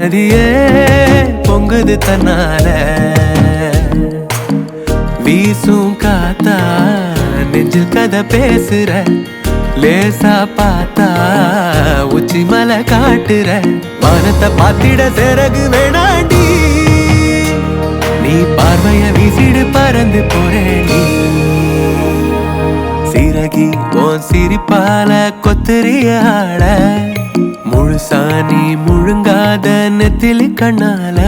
நதியே பொங்குது தன்னால வீசும் காத்தா நெஞ்சில் கதை பேசுற லேசா பார்த்தா உச்சி மலை காட்டுற வானத்தை பாத்திட சிறகு வேணாண்டி நீ பார்வைய வீசிடு பறந்து போறேன் நீ சிறகி உன் சிரிப்பால கொத்தறிய ஆட முழுசா நீ முழுங்காத நெத்திலி கண்ணால